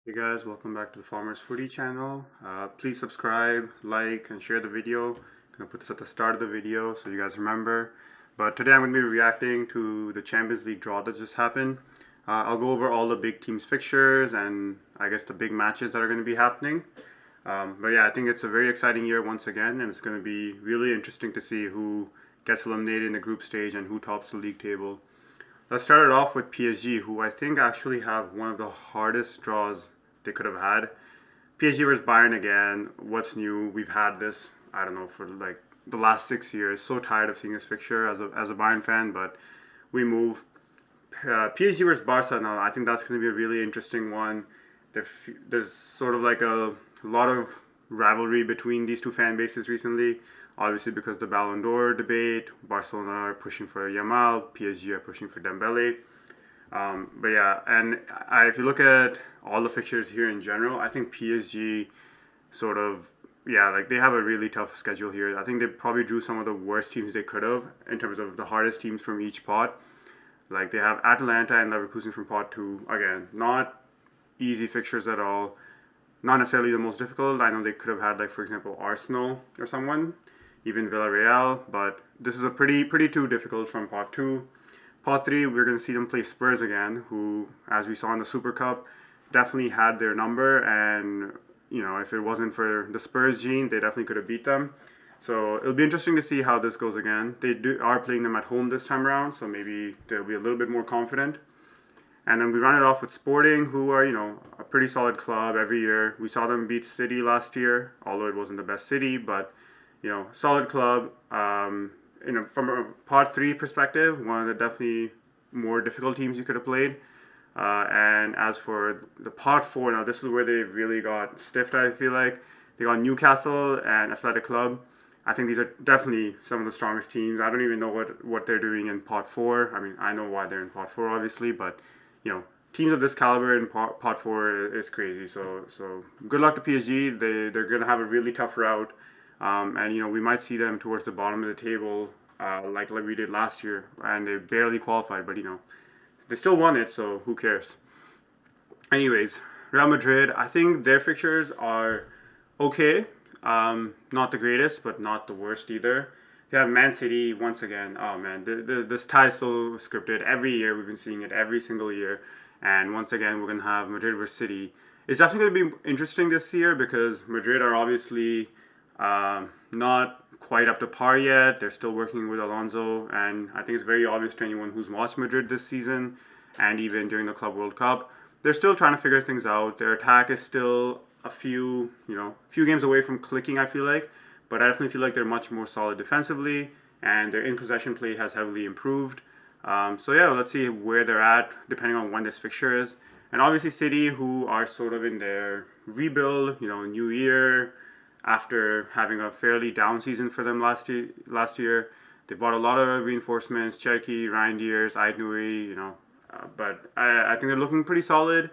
Hey guys, welcome back to the Farmers Footy channel. Please subscribe, like, and share the video. Gonna put this at the start of the video so you guys remember. But today I'm gonna be reacting to the Champions League draw that just happened. I'll go over all the big teams' fixtures and I guess the big matches that are gonna be happening. But yeah, I think it's a very exciting year once again, and it's gonna be really interesting to see who gets eliminated in the group stage and who tops the league table. Let's start it off with PSG, who I think actually have one of the hardest draws they could have had. PSG versus Bayern again. What's new? We've had this, I don't know, for like the last 6 years. So tired of seeing this fixture as a Bayern fan, but we move. PSG versus Barca now. I think that's going to be a really interesting one. There's sort of like a lot of rivalry between these two fan bases recently. Obviously, because the Ballon d'Or debate, Barcelona are pushing for Yamal, PSG are pushing for Dembele. But yeah, and if you look at all the fixtures here in general, I think PSG sort of, yeah, like they have a really tough schedule here. I think they probably drew some of the worst teams they could have in terms of the hardest teams from each pot. Like they have Atalanta and Leverkusen from pot two. Again, not easy fixtures at all. Not necessarily the most difficult. I know they could have had, like, for example, Arsenal or someone, even Villarreal, but this is a pretty too difficult from pot two. Pot three, we're going to see them play Spurs again, who, as we saw in the Super Cup, definitely had their number. And, if it wasn't for the Spurs gene, they definitely could have beat them. So it'll be interesting to see how this goes again. They are playing them at home this time around, so maybe they'll be a little bit more confident. And then we run it off with Sporting, who are, a pretty solid club every year. We saw them beat City last year, although it wasn't the best City, but, solid club. From a pot three perspective, one of the definitely more difficult teams you could have played. And as for the pot four, now this is where they really got stiffed, I feel like. They got Newcastle and Athletic Club. I think these are definitely some of the strongest teams. I don't even know what they're doing in pot four. I mean, I know why they're in pot four, obviously, but teams of this caliber in pot four is crazy. So good luck to PSG. They're gonna have a really tough route, and we might see them towards the bottom of the table, like we did last year, and they barely qualified, but they still won it. So who cares? Anyways, Real Madrid. I think their fixtures are okay. Not the greatest, but not the worst either. They have Man City once again. Oh man, this tie is so scripted. Every year we've been seeing it every single year, and once again we're gonna have Madrid versus City. It's definitely gonna be interesting this year because Madrid are obviously not quite up to par yet. They're still working with Alonso, and I think it's very obvious to anyone who's watched Madrid this season and even during the Club World Cup. They're still trying to figure things out. Their attack is still a few games away from clicking, I feel like, but I definitely feel like they're much more solid defensively, and their in possession play has heavily improved. So yeah, let's see where they're at depending on when this fixture is. And obviously City, who are sort of in their rebuild, new year after having a fairly down season for them last year. They bought a lot of reinforcements: Cherki, Reinders, Aït-Nouri, but I think they're looking pretty solid,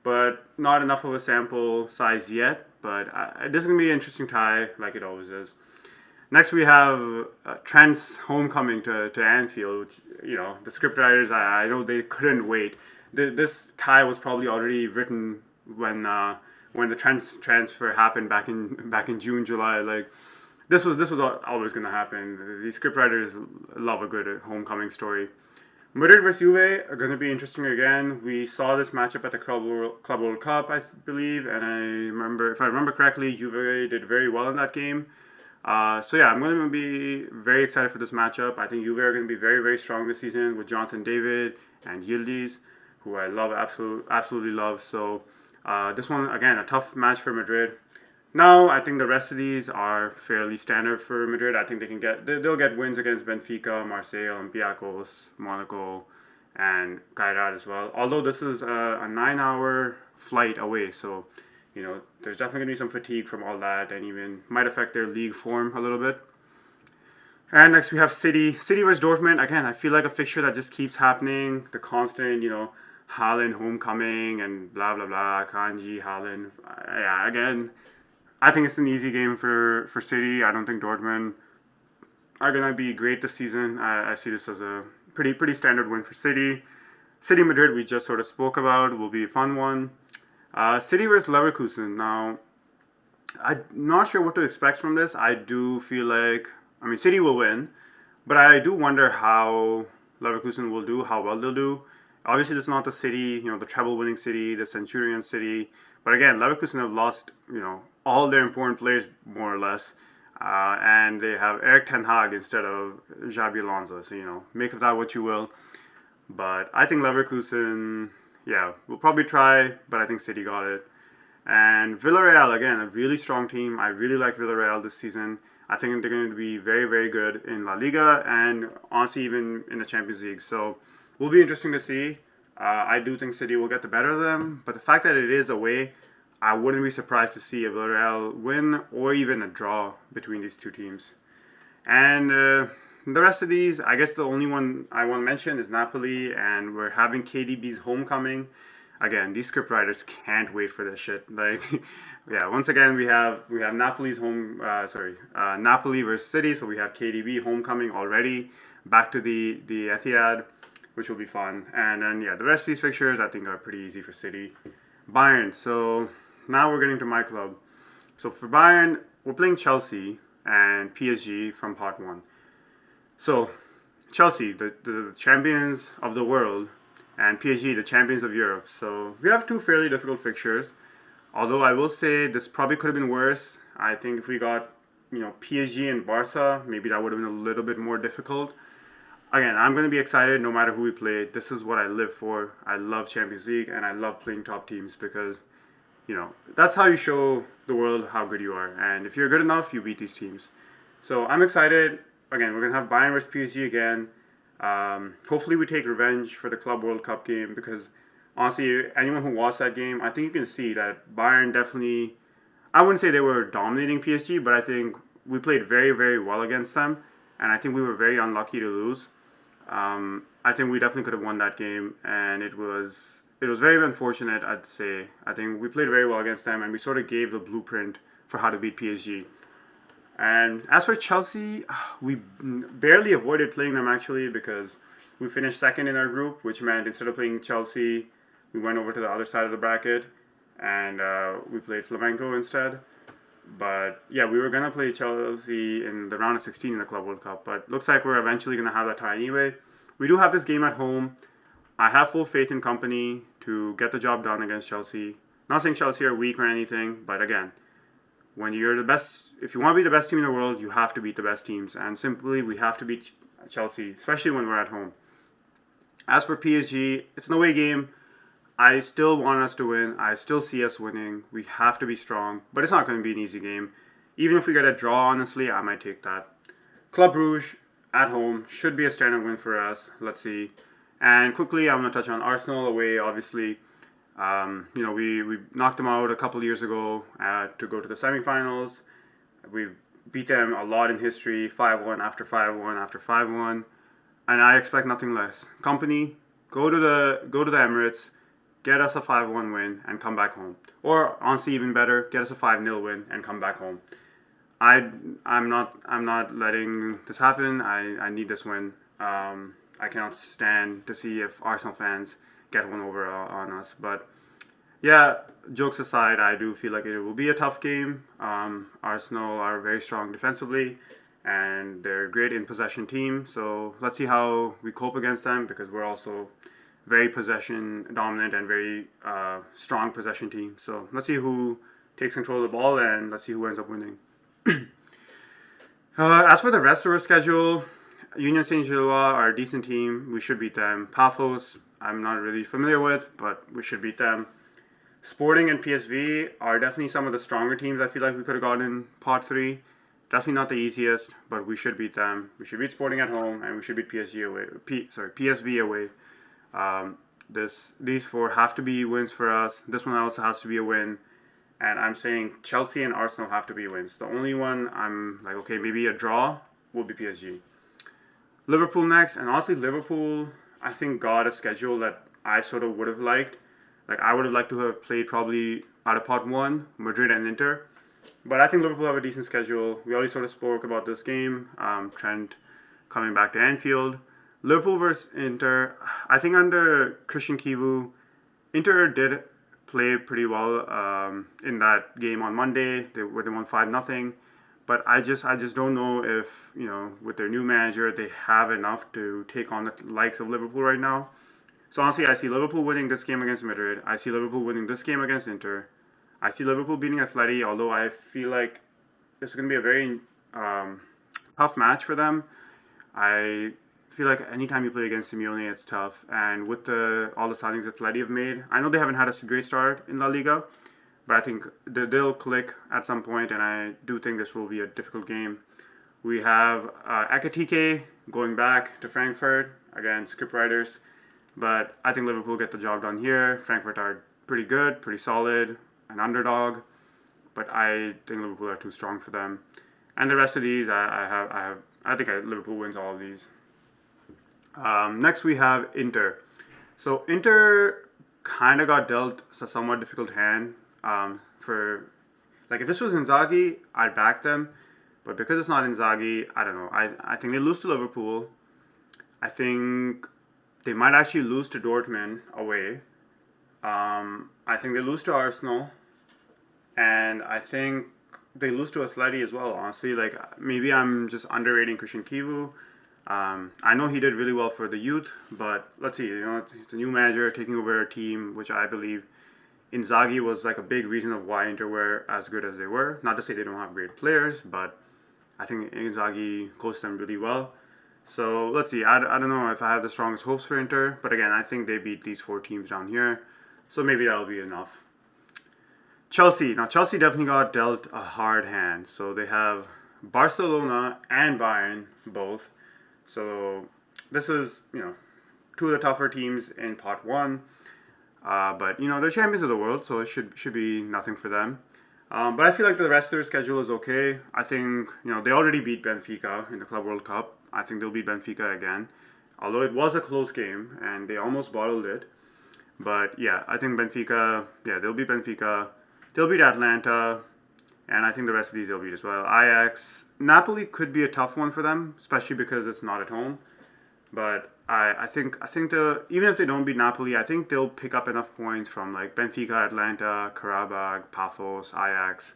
but not enough of a sample size yet. But this is going to be an interesting tie, like it always is. Next, we have Trent's homecoming to Anfield, which, the scriptwriters, I know they couldn't wait. This tie was probably already written when the transfer happened back in June, July. Like, this was always going to happen. The scriptwriters love a good homecoming story. Madrid versus Juve are going to be interesting again. We saw this matchup at the Club World Cup, I believe, and if I remember correctly, Juve did very well in that game. So yeah, I'm going to be very excited for this matchup. I think Juve are going to be very, very strong this season with Jonathan David and Yildiz, who I love, absolutely love. So this one, again, a tough match for Madrid. Now, I think the rest of these are fairly standard for Madrid. I think they'll get wins against Benfica, Marseille, Olympiacos, Monaco, and Cagliari as well. Although this is a 9-hour flight away, so there's definitely gonna be some fatigue from all that, and even might affect their league form a little bit. And next we have City versus Dortmund. Again, I feel like a fixture that just keeps happening. The constant, Haaland homecoming and blah blah blah. Kanji, Haaland. Yeah, again, I think it's an easy game for City. I don't think Dortmund are gonna be great this season. I see this as a pretty standard win for City. City Madrid we just sort of spoke about will be a fun one. City versus Leverkusen. Now, I'm not sure what to expect from this. I do feel like, I mean, City will win, but I do wonder how Leverkusen will do, how well they'll do. Obviously, this is not the City, the treble-winning City, the Centurion City. But again, Leverkusen have lost, all their important players more or less, and they have Eric Ten Hag instead of Xabi Alonso. So make of that what you will. But I think Leverkusen, yeah, will probably try, but I think City got it. And Villarreal, again, a really strong team. I really like Villarreal this season. I think they're going to be very, very good in La Liga and honestly even in the Champions League. So will be interesting to see. I do think City will get the better of them, but the fact that it is away, I wouldn't be surprised to see a Villarreal win or even a draw between these two teams. And the rest of these, I guess the only one I want to mention is Napoli, and we're having KDB's homecoming. Again, these scriptwriters can't wait for this shit. Like, yeah, once again we have Napoli's Napoli versus City, so we have KDB homecoming already, back to the Etihad, which will be fun. And then the rest of these fixtures I think are pretty easy for City. Bayern. So now we're getting to my club. So for Bayern, we're playing Chelsea and PSG from part 1. So Chelsea, the champions of the world, and PSG, the champions of Europe. So we have two fairly difficult fixtures. Although I will say this probably could have been worse. I think if we got, PSG and Barca, maybe that would have been a little bit more difficult. Again, I'm going to be excited no matter who we play. This is what I live for. I love Champions League and I love playing top teams because, that's how you show the world how good you are. And if you're good enough, you beat these teams. So I'm excited. Again, we're going to have Bayern versus PSG again. Hopefully we take revenge for the Club World Cup game because honestly, anyone who watched that game, I think you can see that Bayern definitely, I wouldn't say they were dominating PSG, but I think we played very, very well against them, and I think we were very unlucky to lose. I think we definitely could have won that game, and it was very unfortunate, I'd say. I think we played very well against them, and we sort of gave the blueprint for how to beat PSG. And as for Chelsea, we barely avoided playing them actually because we finished second in our group, which meant instead of playing Chelsea, we went over to the other side of the bracket and we played Flamengo instead. But yeah, we were going to play Chelsea in the round of 16 in the Club World Cup, but looks like we're eventually going to have that tie anyway. We do have this game at home. I have full faith in Company to get the job done against Chelsea. Not saying Chelsea are weak or anything, but again, when you're the best, if you want to be the best team in the world, you have to beat the best teams. And simply, we have to beat Chelsea, especially when we're at home. As for PSG, it's an away game. I still want us to win. I still see us winning. We have to be strong, but it's not going to be an easy game. Even if we get a draw, honestly, I might take that. Club Brugge at home should be a standard win for us. Let's see. And quickly, I'm going to touch on Arsenal away, obviously. We knocked them out a couple of years ago to go to the semifinals. We've beat them a lot in history, 5-1 after 5-1 after 5-1, and I expect nothing less. Company, go to the Emirates, get us a 5-1 win, and come back home. Or honestly, even better, get us a 5-0 win and come back home. I'm not letting this happen. I need this win. I cannot stand to see if Arsenal fans get one over on us. But yeah, jokes aside, I do feel like it will be a tough game. Arsenal are very strong defensively, and they're a great in possession team. So let's see how we cope against them because we're also very possession dominant and very strong possession team. So let's see who takes control of the ball and let's see who ends up winning. As for the rest of our schedule, Union Saint-Gilloise are a decent team. We should beat them. Paphos, I'm not really familiar with, but we should beat them. Sporting and PSV are definitely some of the stronger teams I feel like we could have gotten in Pot 3. Definitely not the easiest, but we should beat them. We should beat Sporting at home, and we should beat PSV away. These four have to be wins for us. This one also has to be a win. And I'm saying Chelsea and Arsenal have to be wins. The only one I'm like, okay, maybe a draw will be PSG. Liverpool next, and honestly, Liverpool, I think, got a schedule that I sort of would have liked. Like, I would have liked to have played probably out of Pot 1, Madrid and Inter. But I think Liverpool have a decent schedule. We already sort of spoke about this game. Trent coming back to Anfield. Liverpool versus Inter. I think under Christian Kivu, Inter did play pretty well in that game on Monday. Where they won 5-0. But I just don't know if with their new manager they have enough to take on the likes of Liverpool right now. So honestly, I see Liverpool winning this game against Madrid. I see Liverpool winning this game against Inter. I see Liverpool beating Atleti, although I feel like this is going to be a very tough match for them. I feel like anytime you play against Simeone, it's tough. And with all the signings Atleti have made, I know they haven't had a great start in La Liga, but I think they'll click at some point, and I do think this will be a difficult game. We have Ekitike going back to Frankfurt, again, scriptwriters, but I think Liverpool get the job done here. Frankfurt are pretty good, pretty solid, an underdog, but I think Liverpool are too strong for them. And the rest of these, I think Liverpool wins all of these. Next we have Inter. So Inter kind of got dealt a somewhat difficult hand. For like if this was Inzaghi, I'd back them, but because it's not Inzaghi, I don't know. I think they lose to Liverpool. I think they might actually lose to Dortmund away. I think they lose to Arsenal, and I think they lose to Atleti as well. Honestly, like maybe I'm just underrating Christian Kivu. I know he did really well for the youth, but let's see. It's a new manager taking over a team, which I believe Inzaghi was like a big reason of why Inter were as good as they were. Not to say they don't have great players, but I think Inzaghi coached them really well. So let's see. I don't know if I have the strongest hopes for Inter, but again, I think they beat these 4 teams down here, so maybe that'll be enough. Chelsea. Now Chelsea definitely got dealt a hard hand. So they have Barcelona and Bayern both. So this is two of the tougher teams in pot 1. But they're champions of the world, so it should be nothing for them. But I feel like the rest of their schedule is okay. I think they already beat Benfica in the Club World Cup. I think they'll beat Benfica again, although it was a close game and they almost bottled it. But yeah, I think Benfica. Yeah, they'll beat Benfica. They'll beat Atlanta, and I think the rest of these they'll beat as well. Ajax, Napoli could be a tough one for them, especially because it's not at home. But I think even if they don't beat Napoli, I think they'll pick up enough points from like Benfica, Atlanta, Karabakh, Paphos, Ajax.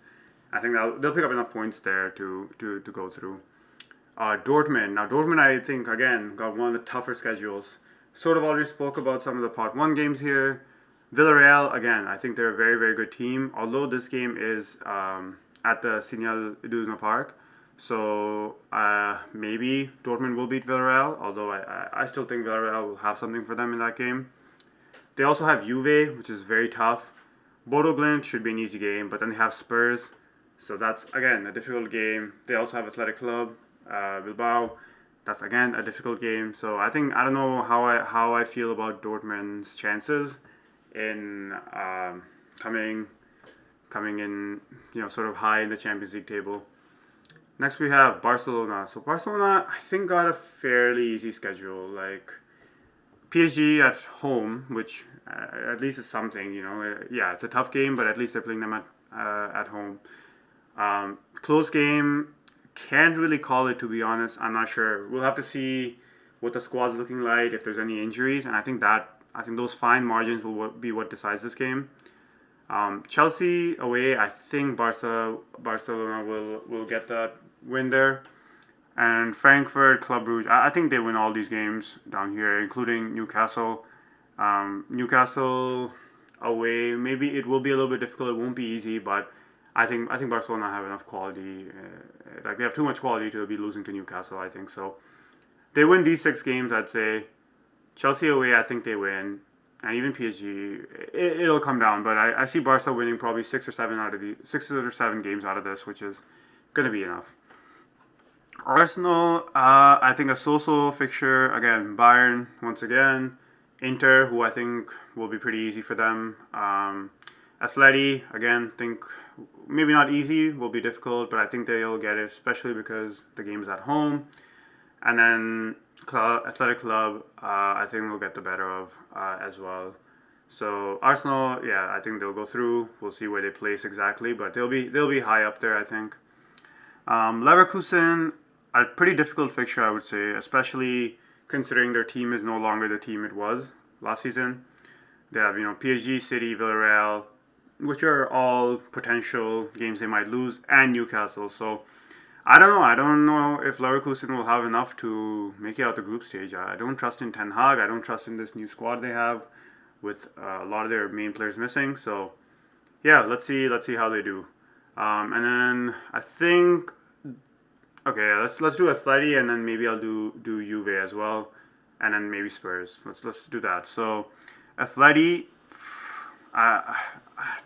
I think they'll pick up enough points there to go through. Dortmund. Now Dortmund, I think again got one of the tougher schedules. Sort of already spoke about some of the pot 1 games here. Villarreal, again, I think they're a very, very good team. Although this game is at the Signal Iduna Park. So maybe Dortmund will beat Villarreal, although I still think Villarreal will have something for them in that game. They also have Juve, which is very tough. Bodo Glimt should be an easy game, but then they have Spurs. So that's, again, a difficult game. They also have Athletic Club, Bilbao. That's, again, a difficult game. So I don't know how I feel about Dortmund's chances in coming in, sort of high in the Champions League table. Next we have Barcelona. So Barcelona, I think, got a fairly easy schedule. Like PSG at home, which at least is something. Yeah, it's a tough game, but at least they're playing them at home. Close game, can't really call it, to be honest. I'm not sure. We'll have to see what the squad's looking like, if there's any injuries, and I think those fine margins will be what decides this game. Chelsea away, I think Barcelona will get that win there. And Frankfurt, Club Brugge, I think they win all these games down here, including Newcastle. Newcastle away, maybe it will be a little bit difficult. It won't be easy, but I think Barcelona have enough quality. Like they have too much quality to be losing to Newcastle, I think. So they win these 6 games, I'd say. Chelsea away, I think they win. And even PSG, it'll come down. But I see Barca winning probably 6 or 7 games out of this, which is going to be enough. Arsenal, I think a so-so fixture. Again, Bayern, once again. Inter, who I think will be pretty easy for them. Atleti, again, think maybe not easy, will be difficult, but I think they'll get it, especially because the game is at home. And then Athletic Club, I think we'll get the better of as well. So Arsenal, yeah, I think they'll go through. We'll see where they place exactly, but they'll be high up there, I think. Leverkusen, a pretty difficult fixture, I would say, especially considering their team is no longer the team it was last season. They have, PSG, City, Villarreal, which are all potential games they might lose, and Newcastle. So I don't know. I don't know if Leverkusen will have enough to make it out the group stage. I don't trust in Ten Hag. I don't trust in this new squad they have with a lot of their main players missing. So yeah, let's see. Let's see how they do. And then I think okay, let's do Atleti, and then maybe I'll do Juve as well, and then maybe Spurs. Let's do that. So Atleti, uh,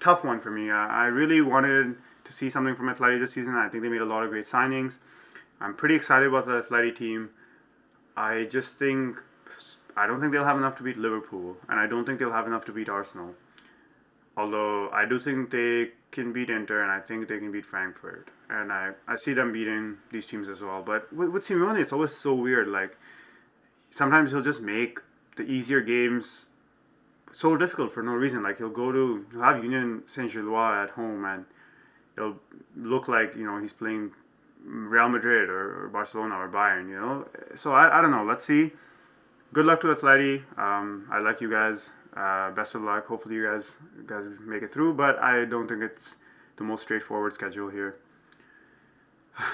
tough one for me. I really wanted to see something from Atleti this season. I think they made a lot of great signings. I'm pretty excited about the Atleti team. I just think I don't think they'll have enough to beat Liverpool, and I don't think they'll have enough to beat Arsenal. Although I do think they can beat Inter, and I think they can beat Frankfurt, and I see them beating these teams as well. But with Simeone, it's always so weird. Like sometimes he'll just make the easier games so difficult for no reason. Like he'll have Union Saint Gilloise at home, and it'll look like he's playing Real Madrid or Barcelona or Bayern. So I don't know. Let's see. Good luck to Atleti. I like you guys. Best of luck. Hopefully you guys make it through. But I don't think it's the most straightforward schedule here.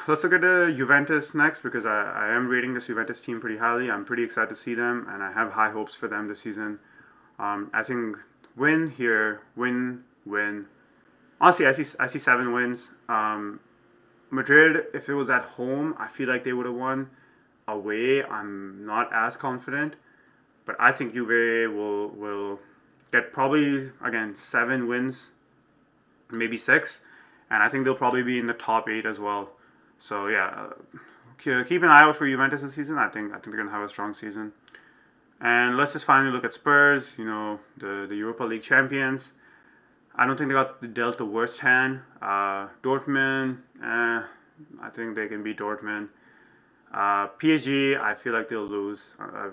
Let's look at the Juventus next, because I am rating this Juventus team pretty highly. I'm pretty excited to see them, and I have high hopes for them this season. I think win here, win. Honestly, I see 7 wins. Madrid, if it was at home, I feel like they would have won. Away, I'm not as confident, but I think Juve will get probably again 7 wins, maybe 6, and I think they'll probably be in the top 8 as well. So yeah, keep an eye out for Juventus this season. I think they're gonna have a strong season. And let's just finally look at Spurs. The Europa League champions. I don't think they got dealt the worst hand. Dortmund, I think they can beat Dortmund. PSG, I feel like they'll lose,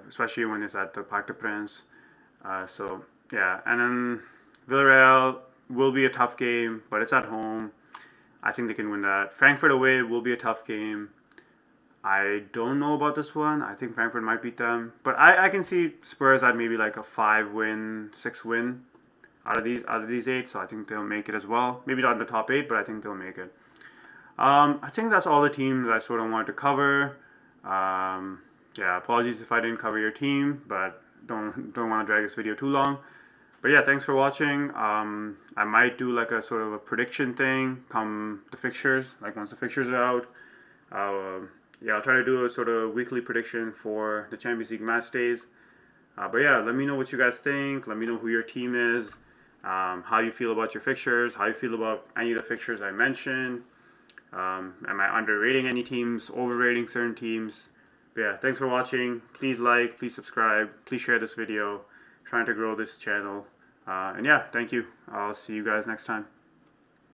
especially when it's at the Parc des Princes. So yeah, and then Villarreal will be a tough game, but it's at home. I think they can win that. Frankfurt away will be a tough game. I don't know about this one. I think Frankfurt might beat them, but I can see Spurs at maybe like a 5-win, 6-win out of these 8. So I think they'll make it as well. Maybe not in the top 8, but I think they'll make it. I think that's all the teams I sort of wanted to cover. Yeah, apologies if I didn't cover your team, but don't want to drag this video too long. But yeah, thanks for watching. I might do like a sort of a prediction thing come the fixtures, like once the fixtures are out. I'll try to do a sort of weekly prediction for the Champions League match days. But yeah, let me know what you guys think. Let me know who your team is, how you feel about your fixtures, how you feel about any of the fixtures I mentioned. Am I underrating any teams, overrating certain teams? But yeah, thanks for watching. Please like, please subscribe, please share this video. Trying to grow this channel. And yeah, thank you. I'll see you guys next time.